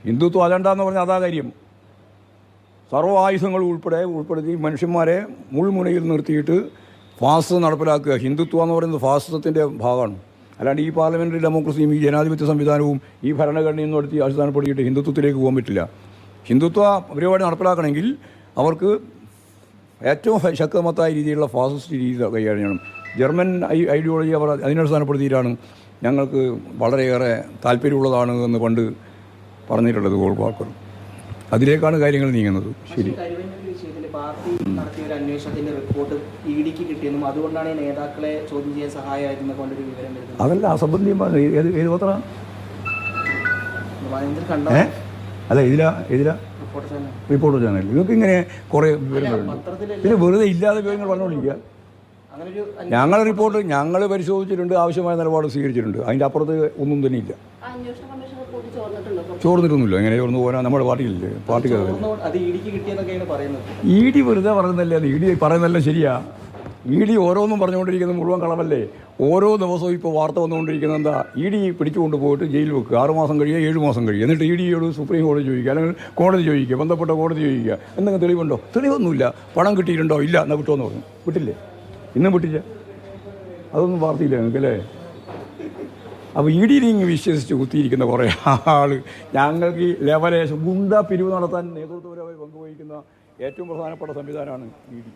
ഹിന്ദുത്വം അലണ്ടെന്ന് പറഞ്ഞാൽ അതാ കാര്യം. സർവ്വ ആയുധങ്ങൾ ഉൾപ്പെടുത്തി മനുഷ്യന്മാരെ മുൾമുനയിൽ നിർത്തിയിട്ട് ഫാസിസം നടപ്പിലാക്കുക. ഹിന്ദുത്വം എന്ന് പറയുന്നത് ഫാസിസത്തിൻ്റെ ഭാഗമാണ്. അല്ലാണ്ട് ഈ പാർലമെൻ്ററി ഡെമോക്രസിയും ഈ ജനാധിപത്യ സംവിധാനവും ഈ ഭരണഘടനയും നടത്തി അടിസ്ഥാനപ്പെടുത്തിയിട്ട് ഹിന്ദുത്വത്തിലേക്ക് പോകാൻ പറ്റില്ല. ഹിന്ദുത്വ പരിപാടി നടപ്പിലാക്കണമെങ്കിൽ അവർക്ക് ഏറ്റവും ശക്തമത്തായ രീതിയിലുള്ള ഫാസിസ്റ്റ് രീതി കൈകാര്യം ചെയ്യണം. ജർമ്മൻ ഐഡിയോളജി അവർ അതിനടിസ്ഥാനപ്പെടുത്തിയിട്ടാണ് ഞങ്ങൾക്ക് വളരെയേറെ താല്പര്യമുള്ളതാണ് എന്ന് പണ്ട് പറഞ്ഞിട്ടുള്ളത് ഗോൾവാൾക്കർ. അതിലേക്കാണ് കാര്യങ്ങൾ നീങ്ങുന്നത്. ശരി, പാർട്ടി നടത്തിയ ഒരു അന്വേഷണത്തിന്റെ റിപ്പോർട്ട് ഇഡിക്ക് കിട്ടിയെന്നും അതുകൊണ്ടാണ് നേതാക്കളെ ചോദ്യം ചെയ്യാൻ സഹായമായിരുന്ന കൊണ്ടൊരു വിവരം വരുന്നത്. അതല്ല അസംബന്ധിയും ഏത് പത്രം അല്ല ഇതിലാ റിപ്പോർട്ടർ ചാനൽ. നിങ്ങൾക്ക് ഇങ്ങനെ കുറേ വിവരങ്ങളുണ്ട്. പിന്നെ വെറുതെ ഇല്ലാതെ വിവരങ്ങൾ പറഞ്ഞുകൊണ്ടിരിക്കുക. ഞങ്ങൾ റിപ്പോർട്ട് ഞങ്ങൾ പരിശോധിച്ചിട്ടുണ്ട്, ആവശ്യമായ നിലപാട് സ്വീകരിച്ചിട്ടുണ്ട്. അതിൻ്റെ അപ്പുറത്ത് ഒന്നും തന്നെ ഇല്ല. ചോർന്നിട്ടൊന്നുമില്ല. എങ്ങനെ ചോർന്നു പോകാൻ നമ്മുടെ പാർട്ടിയില്ലേ? പാർട്ടിക്ക് ഇ ഡി വെറുതെ പറയുന്നല്ലേ. ഇ ഡി പറയുന്നതെല്ലാം ശരിയാ. ഇ ഡി ഓരോന്നും പറഞ്ഞുകൊണ്ടിരിക്കുന്നത് മുഴുവൻ കളവല്ലേ. ഓരോ ദിവസവും ഇപ്പോൾ വാർത്ത വന്നുകൊണ്ടിരിക്കുന്നത് എന്താ? ഇ ഡി പിടിച്ചുകൊണ്ട് പോയിട്ട് ജയിലിൽ വെക്കുക. 6 മാസം കഴിയുക, 7 മാസം കഴിയുക. എന്നിട്ട് ഇ ഡിയോട് സുപ്രീം കോടതി ചോദിക്കുക, അല്ലെങ്കിൽ കോടതി ചോദിക്കുക, ബന്ധപ്പെട്ട കോടതി ചോദിക്കുക, എന്തെങ്കിലും തെളിവുണ്ടോ? തെളിവൊന്നുമില്ല. പണം കിട്ടിയിട്ടുണ്ടോ? ഇല്ല. എന്നാൽ വിട്ടോന്ന് പറഞ്ഞു. വിട്ടില്ലേ? ഇന്നും വിട്ടില്ല. അതൊന്നും വാർത്തയില്ല നിങ്ങൾക്ക് അല്ലേ? അപ്പോൾ ഇ ഡിയിൽ ഇങ്ങ് വിശ്വസിച്ച് കുത്തിയിരിക്കുന്ന കുറേ ആൾ ഞങ്ങൾക്ക് ലെവലേശം ഗുണ്ട പിരിവ് നടത്താൻ നേതൃത്വപരമായി പങ്കുവഹിക്കുന്ന ഏറ്റവും പ്രധാനപ്പെട്ട സംവിധാനമാണ് ഇ ഡി.